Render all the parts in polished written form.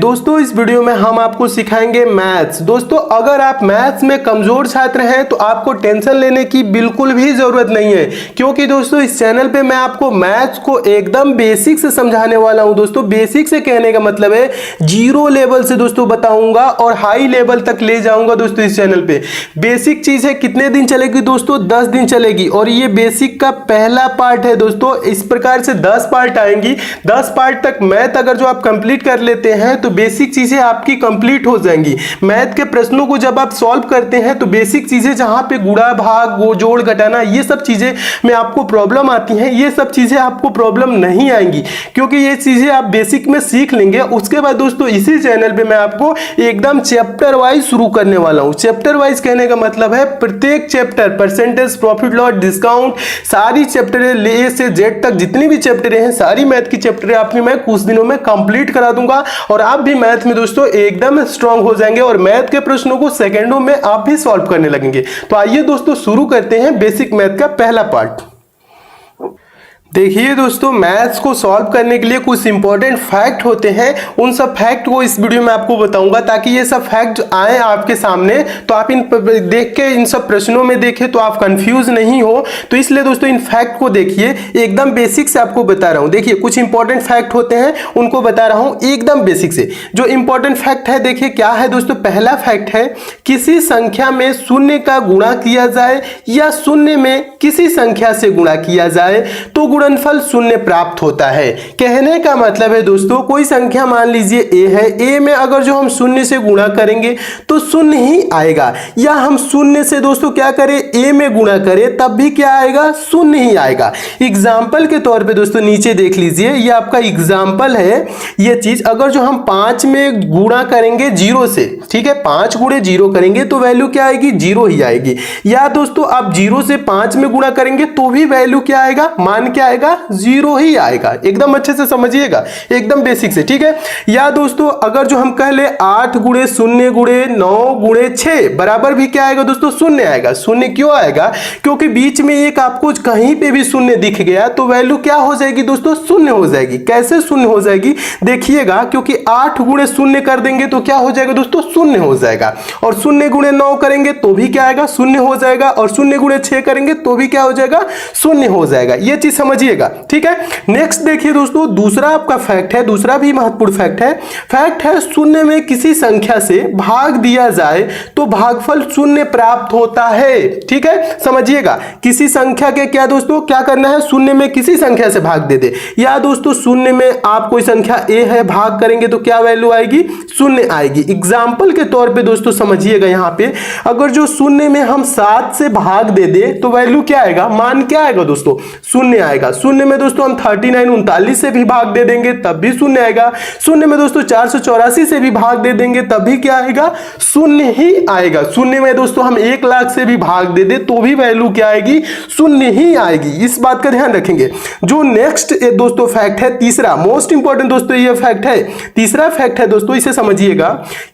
दोस्तों इस वीडियो में हम आपको सिखाएंगे मैथ्स। दोस्तों अगर आप मैथ्स में कमजोर छात्र हैं तो आपको टेंशन लेने की बिल्कुल भी जरूरत नहीं है, क्योंकि दोस्तों इस चैनल पे मैं आपको मैथ्स को एकदम बेसिक से समझाने वाला हूं। दोस्तों बेसिक से कहने का मतलब है जीरो लेवल से दोस्तों बताऊंगा और हाई लेवल तक ले जाऊंगा। दोस्तों इस चैनल पे बेसिक चीज है, कितने दिन चलेगी दोस्तों? 10 दिन चलेगी और ये बेसिक का पहला पार्ट है। दोस्तों इस प्रकार से 10 पार्ट आएंगी। 10 पार्ट तक मैथ अगर जो आप कंप्लीट कर लेते हैं तो बेसिक चीजें आपकी कंप्लीट हो जाएंगी। मैथ के प्रश्नों को जब आप सॉल्व करते हैं तो बेसिक चीजें जहां पे गुणा भाग वो जोड़ घटाना ये सब चीजें में आपको प्रॉब्लम आती हैं, ये सब चीजें आपको प्रॉब्लम नहीं आएंगी, क्योंकि ये चीजें आप बेसिक में सीख लेंगे। उसके बाद दोस्तों इसी चैनल पे मैं आपको एकदम चैप्टर वाइज शुरू करने वाला हूं। चैप्टर वाइज कहने का मतलब है प्रत्येक chapter, percentage, profit loss, discount, सारी चैप्टर ए से जेड तक जितनी भी चैप्टर हैं सारी मैथ की चैप्टर आपकी मैं कुछ दिनों में कंप्लीट करा दूंगा और आप भी मैथ में दोस्तों एकदम स्ट्रांग हो जाएंगे और मैथ के प्रश्नों को सेकंडों में आप भी सॉल्व करने लगेंगे। तो आइए दोस्तों शुरू करते हैं बेसिक मैथ का पहला पार्ट। देखिए दोस्तों मैथ्स को सॉल्व करने के लिए कुछ इंपॉर्टेंट फैक्ट होते हैं, उन सब फैक्ट को इस वीडियो में आपको बताऊंगा ताकि ये सब फैक्ट आए आपके सामने तो आप इन देख के इन सब प्रश्नों में देखें तो आप कंफ्यूज नहीं हो। तो इसलिए दोस्तों इन फैक्ट को देखिए, एकदम बेसिक से आपको बता रहा हूं। देखिए कुछ इंपॉर्टेंट फैक्ट होते हैं उनको बता रहा हूं एकदम बेसिक से। जो इंपॉर्टेंट फैक्ट है देखिए क्या है दोस्तों, पहला फैक्ट है किसी संख्या में शून्य का गुणा किया जाए या शून्य में किसी संख्या से गुणा किया जाए तो गुणनफल शून्य प्राप्त होता है। कहने का मतलब है दोस्तों कोई संख्या मान लीजिए ए है, ए में अगर जो हम शून्य से गुणा करेंगे तो शून्य ही आएगा, या हम शून्य से दोस्तों क्या करें ए में गुणा करें तब भी क्या आएगा? शून्य ही आएगा। एग्जाम्पल के तौर पे दोस्तों नीचे देख लीजिए, ये आपका एग्जाम्पल है। ये चीज अगर जो हम 5 में गुणा करेंगे 0 से, ठीक है, 5 गुणे 0 करेंगे तो वैल्यू क्या आएगी? 0 ही आएगी। या दोस्तों आप 0 से 5 में गुणा करेंगे तो भी वैल्यू क्या आएगा? मान क्या आएगा? 0 ही आएगा। एकदम अच्छे से समझिएगा, एकदम बेसिक से, ठीक है। या दोस्तों अगर जो हम कह ले 8 गुणे 0 गुणे 9 गुणे 6 बराबर भी क्या आएगा दोस्तों? शून्य आएगा। शून्य क्यों आएगा? क्योंकि बीच में एक आपको कहीं पे भी शून्य दिख गया तो वैल्यू क्या हो जाएगी दोस्तों? शून्य हो जाएगी। कैसे शून्य हो जाएगी देखिएगा, क्योंकि 8 गुणे 0 कर देंगे तो क्या हो जाएगा दोस्तों? शून्य हो जाएगा। और 0 गुणे 9 करेंगे तो भी क्या आएगा? शून्य हो जाएगा। और 0 गुणे 6 करेंगे तो भी क्या हो जाएगा? शून्य हो जाएगा। ये चीज समझिएगा, ठीक है। नेक्स्ट देखिए दोस्तों दूसरा आपका फैक्ट है, दूसरा भी महत्वपूर्ण फैक्ट है। फैक्ट है शून्य में किसी संख्या से भाग दिया जाए तो भागफल शून्य प्राप्त होता है, ठीक है। समझिएगा किसी संख्या के क्या दोस्तों क्या करना है? शून्य में किसी संख्या से भाग दे दे। या दोस्तों शून्य में आप कोई संख्या ए है, भाग करेंगे तो क्या वैल्यू आएगी? शून्य आएगी। एग्जाम्पल के तौर पे दोस्तों समझिएगा, यहाँ पे अगर जो शून्य में हम 7 से भाग दे दे तो वैल्यू क्या आएगा? मान क्या आएगा दोस्तों? शून्य आएगा। शून्य में दोस्तों हम 39 से भी भाग दे देंगे तब भी शून्य आएगा। शून्य में दोस्तों 484 से भी भाग दे देंगे तब भी क्या आएगा? शून्य ही आएगा। शून्य में दोस्तों हम 1 लाख से भी भाग दे दे तो भी वैल्यू क्या आएगी? शून्य ही आएगी। इस बात का ध्यान रखेंगे। जो नेक्स्ट दोस्तों फैक्ट है, तीसरा मोस्ट इंपॉर्टेंट दोस्तों ये फैक्ट है, तीसरा फैक्ट है दोस्तों, इसे समझिएगा।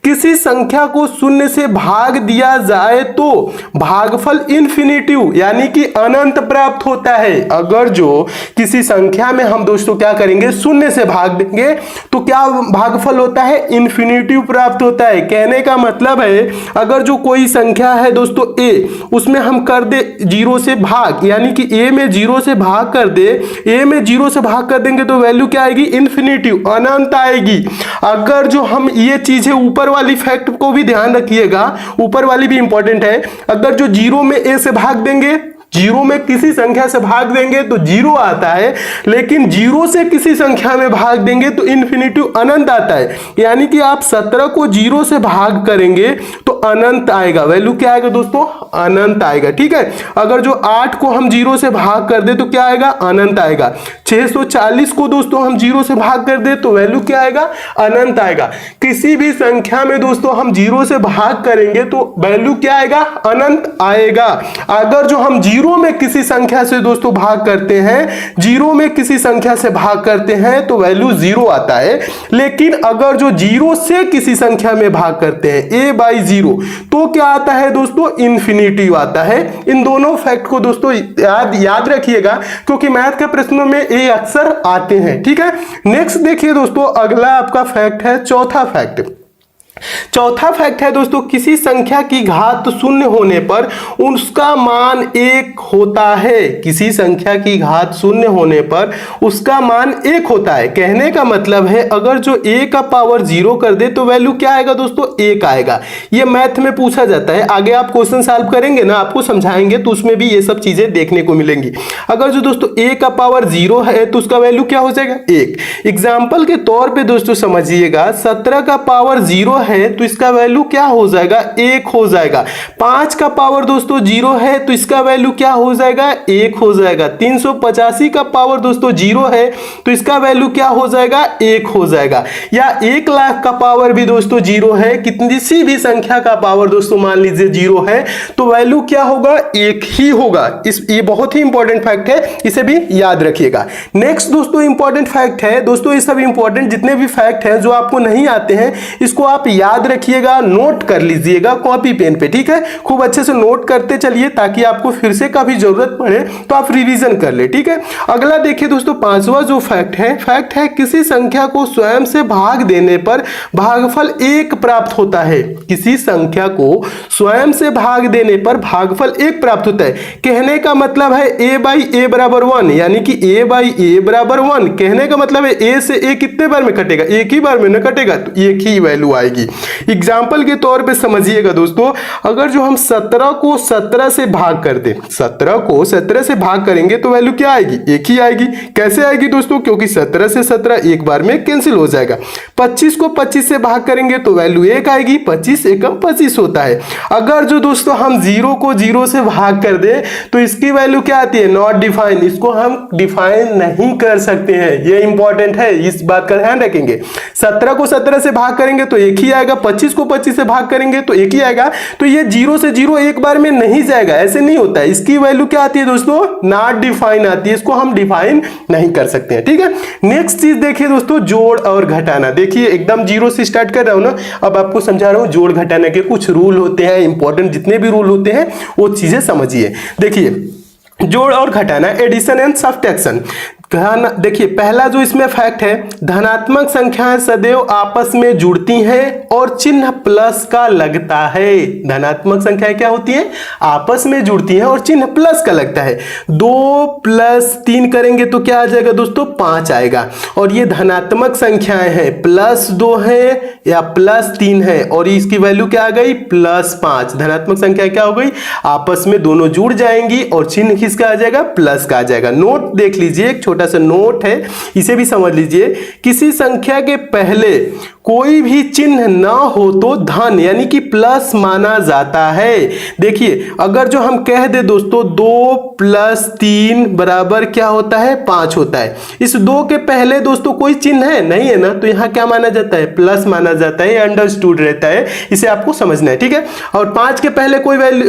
किसी संख्या को शून्य से भाग दिया जाए तो भागफल इन्फिनिटिव यानी कि अनंत प्राप्त होता है। अगर जो किसी संख्या में हम दोस्तों क्या करेंगे? शून्य से भाग देंगे तो क्या भागफल होता है? इन्फिनिटिव प्राप्त होता है। कहने का मतलब है अगर जो कोई संख्या है दोस्तों ए, उसमें हम कर दे 0 से भाग, यानी कि ए में 0 से भाग कर दे, ए में 0 से भाग कर देंगे तो वैल्यू क्या आएगी? इन्फिनिटिव, अनंत आएगी। अगर जो हम ये चीज है ऊपर वाली फैक्ट को भी ध्यान रखिएगा, ऊपर वाली भी इंपॉर्टेंट है। अगर जो 0 में ए से भाग देंगे, 0 में किसी संख्या से भाग देंगे तो 0 आता है, लेकिन 0 से किसी संख्या में भाग देंगे तो इन्फिनिटिव अनंत आता है। यानी कि आप 17 को 0 से भाग करेंगे तो अनंत आएगा। वैल्यू क्या आएगा दोस्तों? अनंत आएगा, ठीक है। अगर जो 8 को हम 0 से भाग कर दे तो क्या आएगा? अनंत आएगा। 640 को दोस्तों हम 0 से भाग कर दे तो वैल्यू क्या आएगा? अनंत आएगा। किसी भी संख्या में दोस्तों हम 0 से भाग करेंगे तो वैल्यू क्या आएगा? अनंत आएगा। अगर जो हम 0 में किसी संख्या से दोस्तों भाग करते हैं, 0 में किसी संख्या से भाग करते हैं तो वैल्यू 0 आता है। लेकिन अगर जो 0 से किसी संख्या में भाग करते हैं, a/0, तो क्या आता है दोस्तों, इन्फिनिटिव आता है। इन दोनों फैक्ट को दोस्तों याद रखिएगा, क्योंकि मैथ के प्रश्नों में ये अक्सर आते हैं। ठीक है, नेक्स्ट देखिए दोस्तों, अगला आपका फैक्ट है चौथा फैक्ट। चौथा फैक्ट है दोस्तों, किसी संख्या की घात शून्य होने पर उसका मान 1 होता है। किसी संख्या की घात शून्य होने पर उसका मान 1 होता है। कहने का मतलब है अगर जो a का पावर 0 कर दे तो वैल्यू क्या आएगा दोस्तों, 1 आएगा। ये मैथ में पूछा जाता है, आगे आप क्वेश्चन सॉल्व करेंगे ना, आपको समझाएंगे तो उसमें भी ये सब चीजें देखने को मिलेंगी। अगर जो दोस्तों a का पावर 0 है तो उसका वैल्यू क्या हो जाएगा, 1। एग्जाम्पल के तौर पर दोस्तों समझिएगा, 17 का पावर 0 है तो इसका वैल्यू क्या हो जाएगा, 1 हो जाएगा। 5 का पावर दोस्तों 0 है तो इसका वैल्यू क्या हो जाएगा, 1 हो जाएगा। 385 का पावर दोस्तों 0 है तो इसका वैल्यू क्या हो जाएगा, 1 हो जाएगा। या 1 लाख का पावर भी दोस्तों 0 है, किसी भी संख्या का पावर दोस्तों मान लीजिए 0 है तो वैल्यू क्या होगा, 1 ही होगा। ये बहुत ही इंपॉर्टेंट फैक्ट है, इसे भी याद रखिएगा। नेक्स्ट दोस्तों इंपॉर्टेंट फैक्ट है दोस्तों, ये सब इंपॉर्टेंट जितने भी फैक्ट हैं जो आपको नहीं आते हैं इसको आप याद रखिएगा, नोट कर लीजिएगा कॉपी पेन पे। ठीक है, खूब अच्छे से नोट करते चलिए ताकि आपको फिर से कभी जरूरत पड़े तो आप रिवीजन कर ले। ठीक है, अगला देखिए दोस्तों, पांचवा जो फैक्ट है किसी संख्या को स्वयं से भाग देने पर भागफल 1 प्राप्त होता है। किसी संख्या को स्वयं से भाग देने पर भागफल 1 प्राप्त होता है। कहने का मतलब है a बाई ए बराबर 1, यानी कि a बाई ए बराबर 1। कहने का मतलब है a से a कितने बार में कटेगा, एक ही बार में न कटेगा, तो एक ही वैल्यू आएगी। एग्जाम्पल के तौर पे समझिएगा दोस्तों, अगर जो हम 17 को 17 से भाग कर दे, 17 को 17 से भाग करेंगे तो वैल्यू क्या आएगी, 1 ही आएगी। कैसे आएगी दोस्तों, क्योंकि 17 से 17 एक बार में कैंसिल हो जाएगा। 25 को 25 से भाग करेंगे तो वैल्यू 1 आएगी, 25 एकम 25 होता है। अगर जो दोस्तों हम 0 को 0 से भाग कर दे तो इसकी वैल्यू क्या आती है, नॉट डिफाइन। इसको हम डिफाइन नहीं कर सकते हैं, ये इंपॉर्टेंट है, इस बात का ध्यान रखेंगे। 17 को 17 से भाग करेंगे तो 1 ही आएगा, 25 को 25 से भाग करेंगे तो 1 ही आएगा। तो ये 0 से 0 एक बार में नहीं जाएगा, ऐसे नहीं होता है। इसकी वैल्यू क्या आती है दोस्तों, नॉट डिफाइन आती है, इसको हम डिफाइन नहीं कर सकते हैं। ठीक है, नेक्स्ट चीज देखिए दोस्तों, जोड़ और घटाना। देखिए एकदम 0 से स्टार्ट कर रहा हूं ना, अब आपको समझा रहा हूं जोड़ घटाने के कुछ रूल होते हैं, इंपॉर्टेंट जितने भी रूल होते हैं वो चीजें समझिए। देखिए जोड़ और घटाना, एडिशन एंड सब्ट्रैक्शन। देखिए पहला जो इसमें फैक्ट है, धनात्मक संख्याएं सदैव आपस में जुड़ती हैं और चिन्ह प्लस का लगता है। धनात्मक संख्याएं क्या होती हैं, आपस में जुड़ती हैं और चिन्ह प्लस का लगता है। 2 + 3 करेंगे तो क्या आ जाएगा दोस्तों, 5 आएगा। और ये धनात्मक संख्याएं हैं, +2 है या +3 है और इसकी वैल्यू क्या आ गई, +5। धनात्मक संख्या क्या हो गई, आपस में दोनों जुड़ जाएंगी और चिन्ह किसका आ जाएगा, प्लस का आ जाएगा। नोट देख लीजिए, एक छोटा सा नोट है, इसे भी समझ लीजिए। किसी संख्या के पहले कोई भी चिन्ह ना हो तो धन यानी कि प्लस माना जाता है। देखिए अगर जो हम कह दे दोस्तों 2 + 3 बराबर क्या होता है, 5 होता है। इस 2 के पहले दोस्तों कोई चिन्ह है नहीं है ना, तो यहां क्या माना जाता है, प्लस माना जाता है, अंडरस्टूड रहता है, इसे आपको समझना है। ठीक है, और 5 के पहले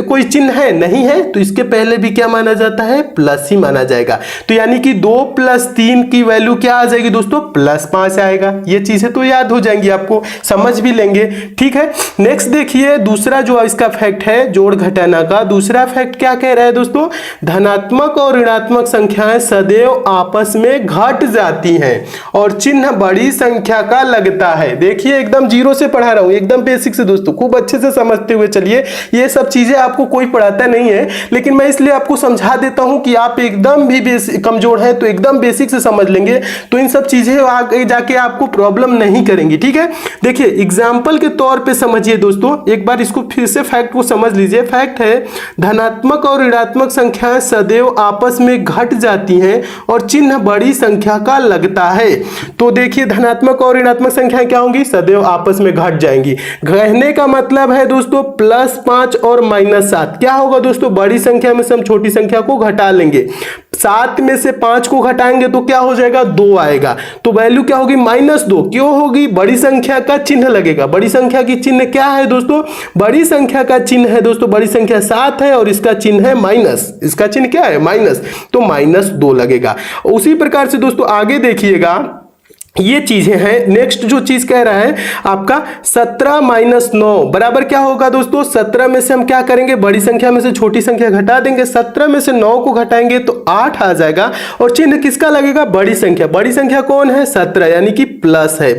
कोई चिन्ह है नहीं है तो इसके पहले भी क्या माना जाता है, प्लस ही माना जाएगा। तो यानी कि 2 + 3 की वैल्यू क्या आ जाएगी दोस्तों, +5 आएगा। ये चीजें तो याद हो जाएंगी, आपको समझ भी लेंगे। ठीक है, नेक्स्ट देखिए दूसरा जो इसका फैक्ट है जोड़ घटाना का, दूसरा फैक्ट क्या कह रहा है दोस्तों, धनात्मक और ऋणात्मक संख्याएं सदैव आपस में घट जाती हैं और चिन्ह बड़ी संख्या का लगता है। देखिए एकदम 0 से पढ़ा रहा हूं, एकदम बेसिक से दोस्तों, खूब अच्छे से समझते हुए चलिए। ये सब चीजें आपको कोई पढ़ाता नहीं है, लेकिन मैं इसलिए आपको समझा देता हूं कि आप एकदम भी कमजोर हैं तो एकदम बेसिक से समझ लेंगे तो इन सब चीजें आगे जाके आपको प्रॉब्लम नहीं करेंगी। ठीक है, देखिए एग्जाम्पल के तौर पे समझिए दोस्तों, एक बार इसको फिर से फैक्ट को समझ लीजिए। फैक्ट है धनात्मक और ऋणात्मक संख्याएं सदैव आपस में घट जाती हैं और चिन्ह बड़ी संख्या का लगता है। तो देखिए धनात्मक और ऋणात्मक संख्याएं क्या होंगी, सदैव आपस में घट जाएंगी। कहने का मतलब है दोस्तों +5 और -7 क्या होगा दोस्तों, बड़ी संख्या में से हम छोटी संख्या को घटा लेंगे। 7 में से 5 को घटाएंगे तो क्या हो जाएगा, 2 आएगा। तो वैल्यू क्या होगी, -2। क्यों होगी, बड़ी संख्या का चिन्ह लगेगा। बड़ी संख्या की चिन्ह क्या है दोस्तों, बड़ी संख्या का चिन्ह है दोस्तों, बड़ी संख्या 7 है और इसका चिन्ह है माइनस। इसका चिन्ह क्या है, माइनस, तो -2 लगेगा। उसी प्रकार से दोस्तों आगे देखिएगा, ये चीजें हैं। नेक्स्ट जो चीज कह रहा है आपका 17 माइनस 9 बराबर क्या होगा दोस्तों, 17 में से हम क्या करेंगे, बड़ी संख्या में से छोटी संख्या घटा देंगे, 17 में से 9 को घटाएंगे तो 8 आ जाएगा और चिन्ह किसका लगेगा, बड़ी संख्या कौन है, 17 यानी कि प्लस है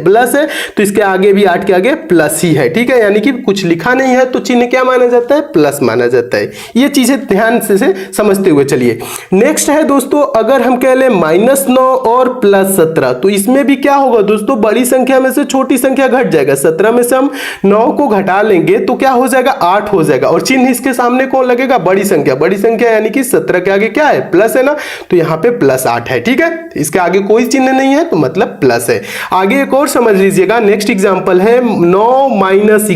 तो इसके आगे भी 8 के आगे प्लस ही है, ठीक है, यानी कि कुछ लिखा नहीं है तो चिन्ह क्या माना जाता है, प्लस माना जाता है। ये चीजें ध्यान से समझते हुए चलिए। नेक्स्ट है दोस्तों, अगर हम कह ले -9 और +17 तो इसमें भी क्या होगा दोस्तों, बड़ी संख्या में से छोटी संख्या घट जाएगा, 17 में से हम 9 को घटा लेंगे तो क्या हो जाएगा, 8 हो जाएगा और चिन्ह इसके सामने कौन लगेगा, बड़ी संख्या यानी कि 17 के आगे क्या है, प्लस है ना, तो यहाँ पे +8 है, ठीक है, इसके आगे कोई चिन्ह नहीं है तो मतलब प्लस है। आगे एक और समझ लीजिएगा, नेक्स्ट एग्जांपल है 9 माइनस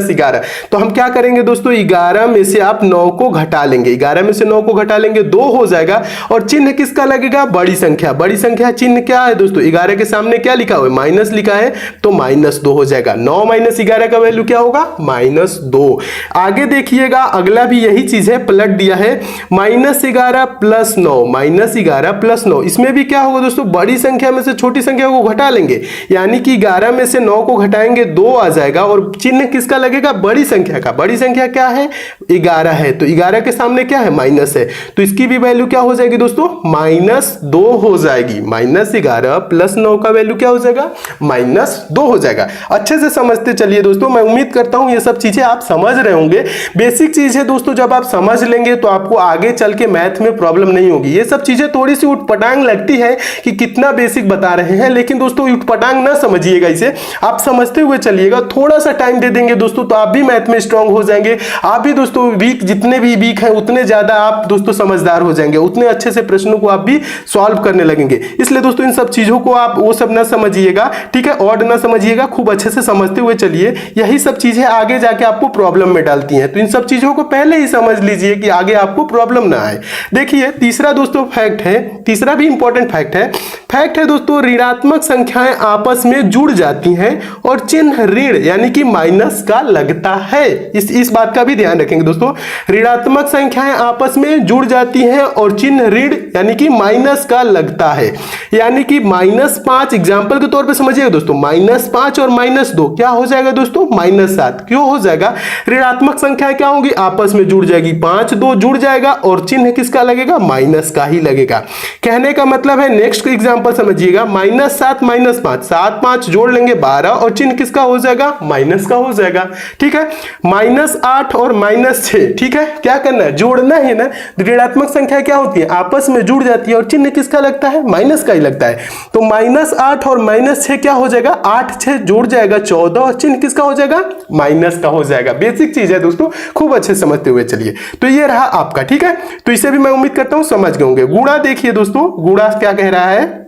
11 तो हम क्या करेंगे दोस्तों, 11 में से आप 9 को घटा लेंगे, 11 में से 9 को घटा लेंगे 2 हो जाएगा और चिन्ह किसका लगेगा, बड़ी संख्या चिन्ह क्या है दोस्तों, 11 के सामने क्या लिखा हुआ है, माइनस लिखा है तो -2 हो जाएगा। 9 माइनस 11 का वैल्यू क्या होगा, -2। आगे देखिएगा, अगला भी यही चीज है, पलट दिया है, -11 + 9 इसमें भी क्या होगा दोस्तों, बड़ी संख्या में से छोटी संख्या को घटा लेंगे, यानी कि 11 में से 9 को घटाएंगे 2 आ जाएगा और चिन्ह किसका लगेगा, बड़ी संख्या का, बड़ी संख्या क्या है, 11 है तो 11 के सामने क्या है, माइनस है तो इसकी भी वैल्यू क्या हो जाएगी दोस्तों, -2 हो जाएगी। -11 + 9 का वैल्यू क्या हो जाएगा, -2 हो जाएगा। अच्छे से समझते चलिए दोस्तों, मैं उम्मीद करता हूं ये सब चीजें आप समझ रहे होंगे। बेसिक चीज है दोस्तों, जब आप समझ लेंगे तो आपको आगे चल के मैथ में प्रॉब्लम नहीं होगी। ये सब चीजें थोड़ी सी उटपटांग लगती है कि कितना बेसिक बता रहे हैं, लेकिन दोस्तों उटपटांग ना समझिएगा, इसे आप समझते हुए चलिएगा। थोड़ा सा टाइम दे देंगे दोस्तों तो आप भी मैथ में स्ट्रांग हो जाएंगे। आप भी दोस्तों वीक, जितने भी वीक हैं उतने ज्यादा आप दोस्तों समझदार हो जाएंगे, उतने अच्छे से प्रश्नों को आप भी सॉल्व करने लगेंगे। इसलिए दोस्तों इन सब चीजों को आप वो सब ना समझिएगा, ठीक है, ऑड ना समझिएगा, खूब अच्छे से समझते हुए चलिए। यही सब चीजें आगे जाके आपको प्रॉब्लम में डालती हैं, तो इन सब चीजों को पहले ही समझ लीजिए कि आगे आपको प्रॉब्लम ना आए। देखिए तीसरा दोस्तों फैक्ट है, तीसरा भी इंपॉर्टेंट फैक्ट है दोस्तों, ऋणात्मक संख्याएं आपस में जुड़ जाती हैं और चिन्ह ऋण यानी कि माइनस का लगता है। इस बात का भी ध्यान रखेंगे दोस्तों, ऋणात्मक संख्याएं आपस में जुड़ जाती हैं और चिन्ह ऋण यानी कि माइनस का लगता है, यानी कि -5 एग्जांपल के तौर पे समझिएगा दोस्तों, -5 और -2 क्या हो जाएगा दोस्तों, -7 क्यों हो जाएगा, ऋणात्मक संख्या क्या होगी, आपस में जुड़ जाएगी, 5 2 जुड़ जाएगा और चिन्ह किसका लगेगा, माइनस का ही लगेगा। कहने का मतलब है, नेक्स्ट एग्जांपल समझिएगा, -7 -5 7 5 जोड़ लेंगे 12 और चिन्ह किसका हो जाएगा, माइनस का हो जाएगा, ठीक है। -8 और -6, ठीक है, क्या करना है, जोड़ना है ना। ऋणात्मक संख्या क्या होती है, आपस में जुड़ जाती है और चिन्ह किसका लगता है, माइनस का ही लगता है। तो -8 और -6 क्या हो जाएगा, 8 6 जोड़ जाएगा 14 और चिन्ह किसका हो जाएगा, माइनस का हो जाएगा। बेसिक चीज है दोस्तों, खूब अच्छे समझते हुए चलिए। तो ये रहा आपका, ठीक है, तो इसे भी मैं उम्मीद करता हूं समझ गए होंगे। गुणा देखिए दोस्तों, गुणा क्या कह रहा है,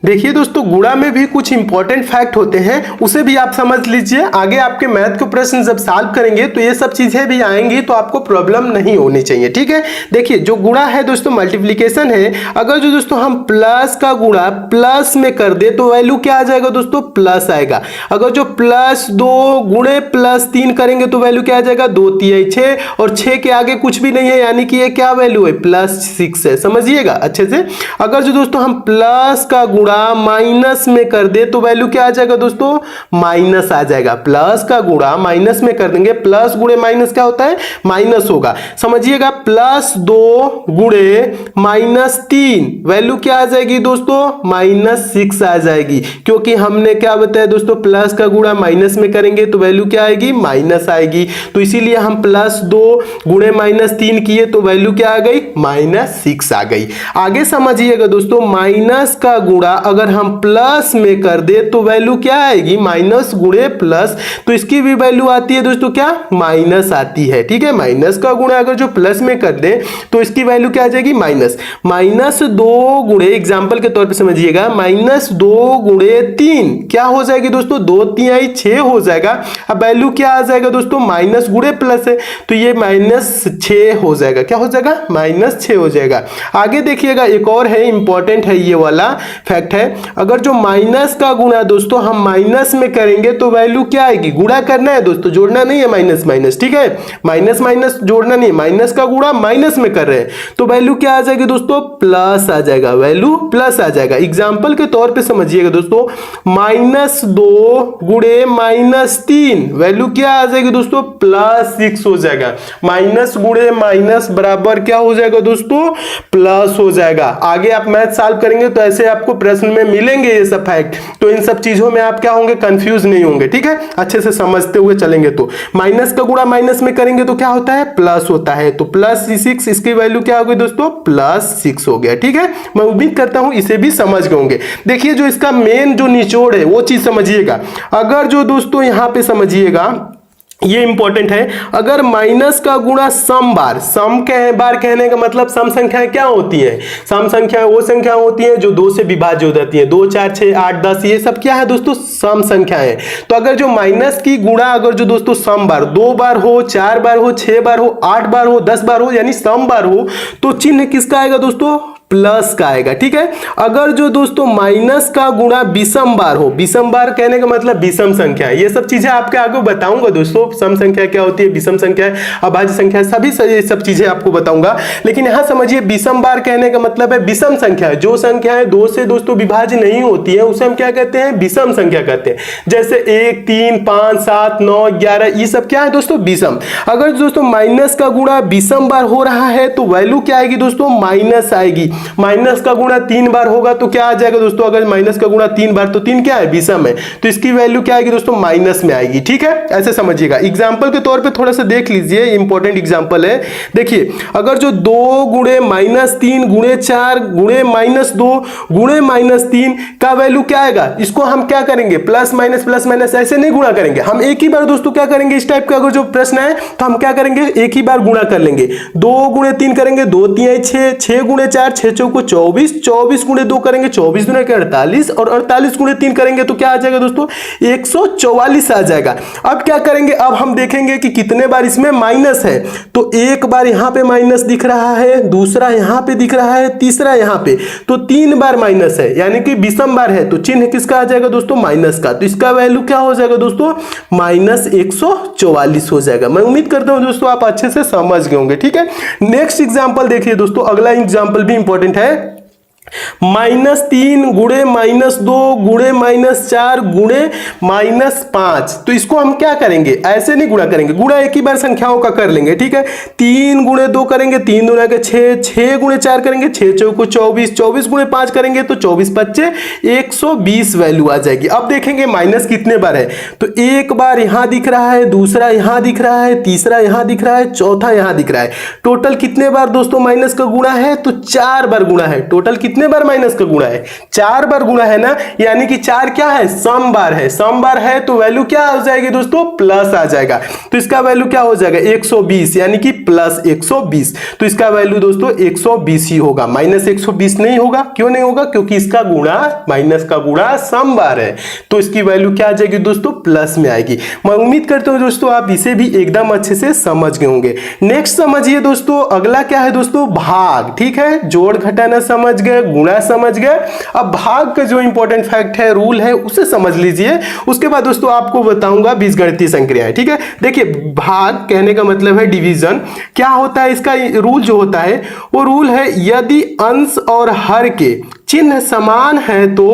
देखिए दोस्तों गुणा में भी कुछ इंपॉर्टेंट फैक्ट होते हैं, उसे भी आप समझ लीजिए। आगे आपके मैथ के प्रश्न जब सॉल्व करेंगे तो ये सब चीजें भी आएंगी, तो आपको प्रॉब्लम नहीं होनी चाहिए, ठीक है। देखिए जो गुणा है दोस्तों, मल्टीप्लिकेशन है, अगर जो दोस्तों हम प्लस का गुणा प्लस में कर दे तो वैल्यू क्या आ जाएगा दोस्तों, प्लस आएगा। अगर जो +2 गुणे +3 करेंगे तो वैल्यू क्या आ जाएगा, 2 3 6 और 6 के आगे कुछ भी नहीं है, यानी कि ये क्या वैल्यू है, +6 है, समझिएगा अच्छे से। अगर जो दोस्तों हम प्लस का माइनस में कर दे तो वैल्यू क्या आ जाएगा दोस्तों, माइनस आ जाएगा। प्लस का गुणा माइनस में कर देंगे, प्लस गुणे माइनस क्या होता है, माइनस होगा, समझिएगा। +2 गुणे -3 वैल्यू क्या आ जाएगी दोस्तों, -6 आ जाएगी, क्योंकि हमने क्या बताया दोस्तों, प्लस का गुणा माइनस में करेंगे तो वैल्यू क्या आएगी, माइनस आएगी। तो इसीलिए हम +2 गुणे -3 किए तो वैल्यू क्या आ गई, -6 आ गई। आगे समझिएगा दोस्तों, माइनस का गुणा अगर हम प्लस में कर दे तो वैल्यू क्या आएगी, माइनस गुणे प्लस, तो इसकी भी वैल्यू आती है दोस्तों क्या, माइनस आती है, ठीक है। माइनस का गुणा अगर जो प्लस में कर दे तो इसकी वैल्यू क्या आ जाएगी, माइनस। -2 गुणे, एग्जांपल के तौर पे समझिएगा, -2 गुणे 3 क्या हो जाएगी दोस्तों, 2 3 6 हो जाएगा। अब वैल्यू क्या आ जाएगा दोस्तों, माइनस गुणे प्लस है तो ये -6 हो जाएगा, क्या हो जाएगा, -6 हो जाएगा। आगे देखिएगा, एक और है इंपॉर्टेंट है ये वाला फैक्ट फैक्ट है, अगर जो माइनस का गुणा दोस्तों हम माइनस में करेंगे तो वैल्यू क्या आएगी, गुणा करना है दोस्तों, जोड़ना नहीं है माइनस माइनस, ठीक है, माइनस माइनस जोड़ना नहीं, माइनस का गुणा माइनस में कर रहे हैं तो वैल्यू क्या आ जाएगी दोस्तों, प्लस आ जाएगा, वैल्यू प्लस आ जाएगा। एग्जांपल के तौर पे समझिएगा दोस्तों, -2 गुणे -3 वैल्यू क्या आ जाएगी दोस्तों, +6 हो जाएगा। माइनस गुणे माइनस बराबर क्या हो जाएगा दोस्तों, प्लस हो जाएगा। आगे आप मैथ सॉल्व करेंगे तो ऐसे आपको प्रश्न में मिलेंगे ये सब फैक्ट, तो इन सब चीजों में आप क्या होंगे, कंफ्यूज नहीं होंगे, ठीक है, अच्छे से समझते हुए चलेंगे। तो माइनस का गुणा माइनस में करेंगे तो क्या होता है, प्लस होता है, तो +6, इसकी वैल्यू क्या हो गई दोस्तों, +6 हो गया, ठीक है। मैं उम्मीद करता हूं इसे भी समझ गए होंगे। देखिए जो इसका मेन जो निचोड़ है वो चीज समझिएगा। अगर जो दोस्तों यहां पे समझिएगा, ये इंपॉर्टेंट है, अगर माइनस का गुणा सम बार, सम के बार कहने का मतलब सम संख्याएं क्या होती हैं, सम संख्याएं वो संख्या होती हैं जो 2 से विभाज्य हो जाती हैं, 2 4 6 8 10, ये सब क्या है दोस्तों, सम संख्याएं। तो अगर जो माइनस की गुणा अगर जो दोस्तों सम बार 2 बार हो, 4 बार हो, 6 बार हो, 8 बार हो, 10 बार हो, यानी सम बार हो, तो चिन्ह किसका आएगा दोस्तों, प्लस का आएगा, ठीक है। अगर जो दोस्तों माइनस का गुणा विषम बार हो, विषम बार कहने का मतलब विषम संख्या, ये सब चीजें आपके आगे बताऊंगा दोस्तों, सम संख्या क्या होती है, विषम संख्या, अभाज्य संख्या, सभी ये सब चीजें आपको बताऊंगा। लेकिन यहां समझिए विषम बार कहने का मतलब है विषम संख्या, जो संख्याएं 2 से दोस्तों विभाज्य नहीं होती है उसे हम क्या कहते हैं, विषम संख्या कहते हैं। जैसे 1 3 5 7 9 11, ये सब क्या है दोस्तों, विषम। अगर दोस्तों माइनस का गुणा विषम बार हो रहा है तो वैल्यू क्या आएगी दोस्तों, माइनस आएगी। माइनस का गुणा 3 बार होगा तो क्या आ जाएगा दोस्तों, अगर माइनस का गुणा 3 बार, तो 3 क्या है, विषम है, तो इसकी वैल्यू क्या आएगी दोस्तों, माइनस में आएगी, ठीक है, ऐसे समझिएगा। एग्जांपल के तौर पे थोड़ा सा देख लीजिए, इंपॉर्टेंट एग्जांपल है। देखिए अगर जो 2 गुणे -3 गुणे 4 गुणे -2 गुणे -3 का वैल्यू क्या आएगा, इसको हम क्या करेंगे, प्लस माइनस ऐसे नहीं गुणा करेंगे, हम एक ही बार दोस्तों क्या करेंगे, इस टाइप का अगर जो प्रश्न है तो हम क्या करेंगे, एक ही बार गुणा कर लेंगे। 2 गुणे 3 करेंगे, 2 3 6, 6 गुणे 4 6 को 24, 24 गुणे 2 करेंगे, 24 दुना के 48, और 48 गुणे 3 करेंगे तो क्या आ जाएगा दोस्तों, 144 आ जाएगा। अब क्या करेंगे, अब हम देखेंगे कि कितने बार इसमें माइनस है, तो एक बार यहां पे माइनस दिख रहा है, दूसरा यहां पे दिख रहा है, तीसरा यहां पे, तो 3 बार माइनस है, यानी कि विषम बार है, तो चिन्ह किसका आ जाएगा दोस्तों, माइनस का। तो इसका वैल्यू क्या हो जाएगा दोस्तों, -144 हो जाएगा। मैं उम्मीद करता हूं दोस्तों आप अच्छे से समझ गए होंगे, ठीक है। नेक्स्ट एग्जांपल देखिए दोस्तों, अगला एग्जांपल भी इंपॉर्टेंट है। -3 गुणे -2 गुणे -4 गुणे -5, तो इसको हम क्या करेंगे, ऐसे नहीं गुणा करेंगे, गुणा एक ही बार संख्याओं का कर लेंगे, ठीक है। 3 गुणे 2 करेंगे, 3 दूना के 6, 6 गुणे 4 करेंगे, 6 चौको 24, 24 गुणे 5 करेंगे तो 24 5 120 वैल्यू आ जाएगी। अब देखेंगे माइनस कितने बार है, तो एक बार यहां दिख रहा है, दूसरा यहां दिख रहा है, तीसरा यहां दिख रहा है, चौथा यहां दिख रहा है। टोटल कितने बार दोस्तों माइनस का गुणा है, तो 4 बार गुणा है। टोटल कितने बार माइनस का गुणा है, 4 बार गुणा है ना, यानी कि 4 क्या है, सम बार है, सम बार है तो वैल्यू क्या आ जाएगी दोस्तों, प्लस आ जाएगा। तो इसका वैल्यू क्या हो जाएगा, 120, यानी कि +120, तो इसका वैल्यू दोस्तों 120 ही होगा, -120 नहीं होगा। क्यों नहीं होगा, क्योंकि इसका गुणा, माइनस का गुणा सम बार है, तो इसकी वैल्यू क्या आ जाएगी दोस्तों, प्लस में आएगी। मैं उम्मीद करता हूं दोस्तों आप इसे भी एकदम अच्छे से समझ गए होंगे। नेक्स्ट समझिए दोस्तों, अगला क्या है दोस्तों, भाग, ठीक है, जोड़ घटाना समझ गए, गुणा समझ गए। अब भाग का जो इंपॉर्टेंट फैक्ट है, रूल है, उसे समझ लीजिए। उसके बाद दोस्तों आपको बताऊंगा बीजगणितीय संक्रियाएं, ठीक है। देखिए भाग कहने का मतलब है डिवीजन। क्या होता है इसका रूल जो होता है, वो रूल है यदि अंश और हर के चिन्ह समान है तो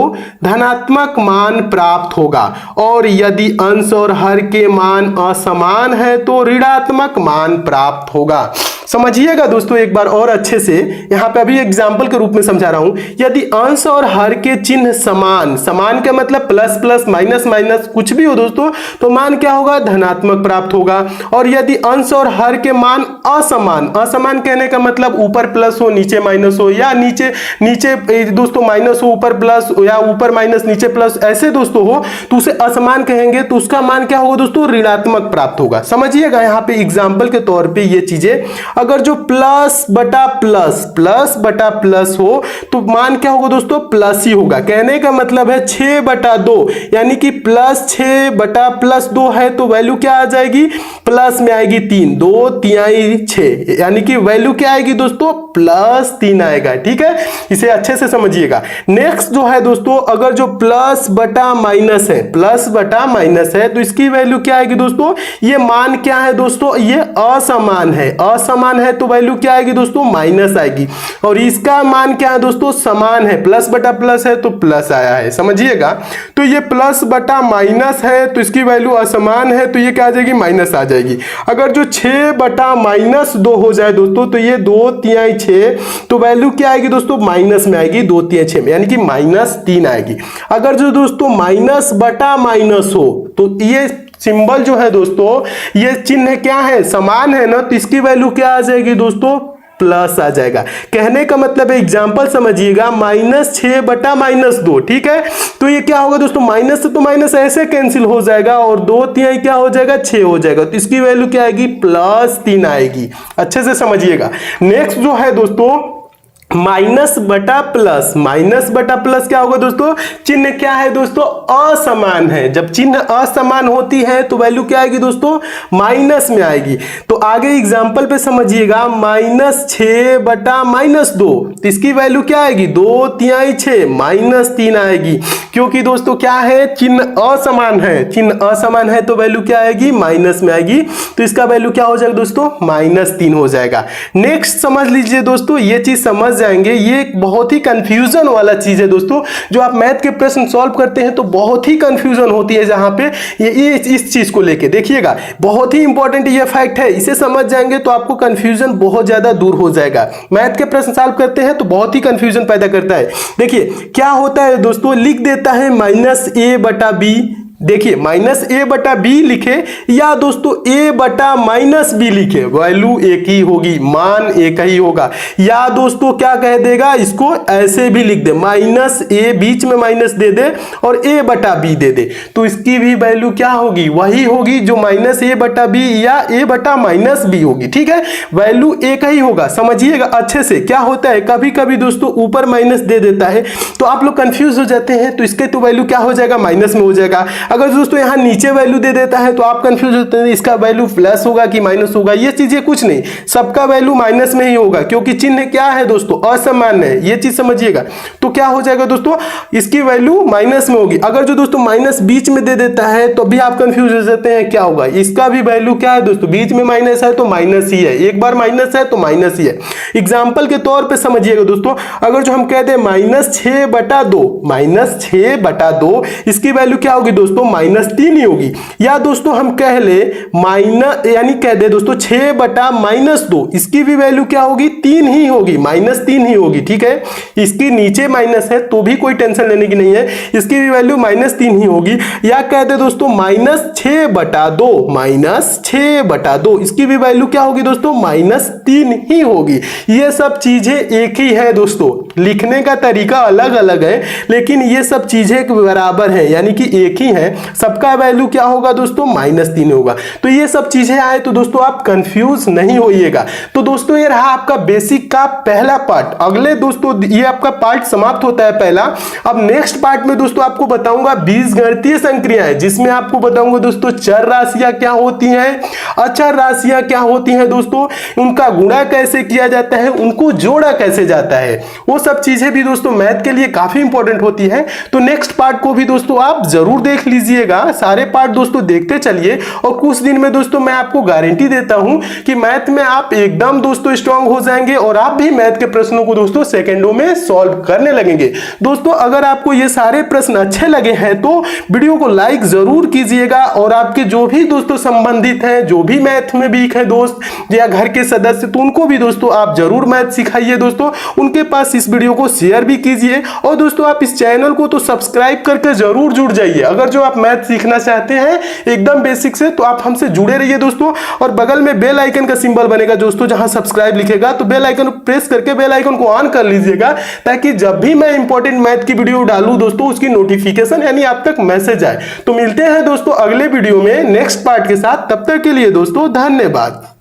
धनात्मक मान प्राप्त होगा, और यदि अंश और हर के मान असमान है तो ऋणात्मक मान प्राप्त होगा। समझिएगा दोस्तों एक बार और अच्छे से, यहां पे अभी एग्जांपल के रूप में समझा रहा हूं। यदि अंश और हर के चिन्ह समान, समान का मतलब प्लस प्लस माइनस माइनस कुछ भी हो दोस्तों, तो मान क्या होगा, धनात्मक प्राप्त होगा। और यदि अंश और हर के मान असमान, असमान कहने का मतलब ऊपर प्लस हो नीचे माइनस हो, या नीचे नीचे दोस्तों माइनस हो ऊपर प्लस, या ऊपर माइनस नीचे प्लस, ऐसे दोस्तों हो तो उसे असमान कहेंगे, तो उसका मान क्या होगा दोस्तों, ऋणात्मक प्राप्त होगा। समझिएगा यहाँ पे एग्जाम्पल के तौर पे ये चीजें, अगर जो प्लस बटा प्लस हो तो मान क्या होगा दोस्तों, प्लस ही होगा। कहने का मतलब है 6/2, यानी कि +6/+2 है तो वैल्यू क्या आ जाएगी, प्लस में आएगी 3, 2 3 6, यानी कि वैल्यू क्या आएगी दोस्तों, +3 आएगा। ठीक है, इसे अच्छे से समझिए। समझिएगा। नेक्स्ट जो है दोस्तों, अगर जो प्लस बटा माइनस है, प्लस बटा माइनस है, तो इसकी वैल्यू क्या आएगी दोस्तों, ये मान क्या है दोस्तों, ये असमान है, असमान है तो वैल्यू क्या आएगी दोस्तों, माइनस आएगी। और इसका मान क्या है दोस्तों, समान है, प्लस बटा प्लस है तो प्लस आया है, समझिएगा। तो ये प्लस बटा माइनस है तो इसकी वैल्यू असमान है तो ये क्या आ जाएगी, माइनस आ जाएगी। अगर जो 6 बटा माइनस 2 हो जाए दोस्तों, तो ये 2 तिहाई 6, तो वैल्यू क्या आएगी दोस्तों, माइनस में आएगी, 2 तिहाई 6 में, यानी कि -3 आएगी। अगर जो दोस्तों माइनस बटा माइनस हो, तो ये सिंबल जो है दोस्तों, ये चिन्ह क्या है, समान है ना, तो इसकी वैल्यू क्या आ जाएगी दोस्तों, प्लस आ जाएगा। कहने का मतलब है, एग्जाम्पल समझिएगा, -6 बटा -2, ठीक है। तो ये क्या होगा दोस्तों, माइनस तो माइनस ऐसे कैंसिल हो जाएगा और 2 तिहाई क्या हो जाएगा, 6 हो जाएगा, तो इसकी वैल्यू क्या आएगी, +3 आएगी। अच्छे से समझिएगा। नेक्स्ट जो है दोस्तों, माइनस बटा प्लस, माइनस बटा प्लस क्या होगा दोस्तों, चिन्ह क्या है दोस्तों, असमान है। जब चिन्ह असमान होती है तो वैल्यू क्या आएगी दोस्तों, माइनस में आएगी। तो आगे एग्जांपल पे समझिएगा, -6 बटा -2, तो इसकी वैल्यू क्या आएगी, 2 तिहाई 6, -3 आएगी। क्योंकि दोस्तों क्या है, चिन्ह असमान है, चिन्ह असमान है तो वैल्यू क्या आएगी, माइनस में आएगी। तो इसका वैल्यू क्या हो जाएगा दोस्तों, -3 हो जाएगा। नेक्स्ट समझ लीजिए दोस्तों, ये चीज समझ जाएंगे, ये एक बहुत ही कंफ्यूजन वाला चीज है दोस्तों। जो आप मैथ के प्रश्न सॉल्व करते हैं तो बहुत ही कंफ्यूजन होती है, जहां पे ये इस चीज को लेके देखिएगा, बहुत ही इंपॉर्टेंट ये फैक्ट है। इसे समझ जाएंगे तो आपको कंफ्यूजन बहुत ज्यादा दूर हो जाएगा। मैथ के प्रश्न सॉल्व करते हैं तो बहुत ही कंफ्यूजन पैदा करता है। देखिए क्या होता है दोस्तों, लिख देता है -a बटा b, देखिए -a बटा b लिखे या दोस्तों a बटा -b लिखे, वैल्यू एक ही होगी, मान एक ही होगा। या दोस्तों क्या कह देगा, इसको ऐसे भी लिख दे, -a बीच में माइनस दे दे और a बटा b दे दे, तो इसकी भी वैल्यू क्या होगी, वही होगी जो -a बटा b या a बटा -b होगी, ठीक है। वैल्यू एक ही होगा, समझिएगा अच्छे से। क्या होता है, कभी कभी दोस्तों ऊपर माइनस दे देता है तो आप लोग कंफ्यूज हो जाते हैं, तो इसके तो वैल्यू क्या हो जाएगा, माइनस में हो जाएगा। अगर दोस्तों यहां नीचे वैल्यू दे देता है तो आप कंफ्यूज होते हैं, इसका वैल्यू प्लस होगा कि माइनस होगा। ये चीजें कुछ नहीं, सबका वैल्यू माइनस में ही होगा, क्योंकि चिन्ह क्या है दोस्तों, असमान है, ये चीज समझिएगा। तो क्या हो जाएगा दोस्तों, इसकी वैल्यू माइनस में होगी। अगर जो दोस्तों माइनस बीच में दे देता है तो भी आप कंफ्यूज हो जाते हैं, क्या होगा, इसका भी वैल्यू क्या है दोस्तों, बीच में माइनस है तो माइनस ही है, एक बार माइनस है तो माइनस ही है। एग्जाम्पल के तौर पर समझिएगा दोस्तों, अगर जो हम कहते हैं -6 बटा 2, -6 बटा 2, इसकी वैल्यू क्या होगी दोस्तों, -3 ही होगी। या दोस्तों हम कह ले यानी कह दे दोस्तों 6 बटा -2, इसकी भी वैल्यू क्या होगी, 3 ही होगी, -3 ही होगी, ठीक है। इसकी नीचे माइनस है तो भी कोई टेंशन लेने की नहीं है, इसकी भी वैल्यू -3 ही होगी। या कह दे दोस्तों -6 बटा 2, -6 बटा 2, इसकी भी वैल्यू क्या होगी दोस्तों, -3 ही होगी। ये सब चीजें एक ही है दोस्तों, लिखने का तरीका अलग अलग है लेकिन ये सब चीजें बराबर है, यानी कि एक ही है। सबका वैल्यू क्या होगा दोस्तों, -3 होगा। तो ये सब चीजें आए तो दोस्तों आप कंफ्यूज नहीं होइएगा। तो दोस्तों ये रहा आपका बेसिक का पहला पार्ट। अगले दोस्तों ये आपका पार्ट समाप्त होता है पहला। अब नेक्स्ट पार्ट में दोस्तों आपको बताऊंगा बीजगणितीय संक्रियाएं, जिसमें आपको बताऊंगा दोस्तों चर राशियां क्या होती हैं, अचर राशियां क्या होती हैं दोस्तों, उनका गुणा कैसे किया जाता है, उनको जोड़ा कैसे जाता है, वो सब चीजें भी दोस्तों मैथ के लिए काफी इंपॉर्टेंट होती है। तो नेक्स्ट पार्ट को भी दोस्तों आप जरूर देख लीजिएगा, सारे पार्ट दोस्तों देखते चलिए और कुछ दिन में दोस्तों मैं आपको गारंटी देता हूं कि मैथ में आप एकदम दोस्तों स्ट्रांग हो जाएंगे और आप भी मैथ के प्रश्नों को दोस्तों सेकंडों में सॉल्व करने लगेंगे। दोस्तों अगर आपको ये सारे प्रश्न अच्छे लगे हैं तो वीडियो को लाइक जरूर कीजिएगा और आपके जो भी दोस्तों संबंधित हैं, जो भी मैथ में वीक है दोस्त या घर के सदस्य, तो उनको भी दोस्तों आप जरूर मैथ सिखाइए दोस्तों, उनके पास इस वीडियो को शेयर भी कीजिए। और दोस्तों आप इस चैनल को तो सब्सक्राइब करके जरूर जुड़ जाइए। अगर जो आप मैथ सीखना चाहते हैं एकदम बेसिक से तो आप हमसे जुड़े रहिए दोस्तों। और बगल में बेल आइकन का सिंबल बनेगा दोस्तों, जहां सब्सक्राइब लिखेगा तो बेल आइकन प्रेस करके बेल आइकन को ऑन कर लीजिएगा, ताकि जब भी मैं इंपॉर्टेंट मैथ की वीडियो डालूं दोस्तों उसकी नोटिफिकेशन यानी आप तक मैसेज आए। तो मिलते हैं दोस्तों अगले वीडियो में नेक्स्ट पार्ट के साथ, तब तक के लिए दोस्तों धन्यवाद।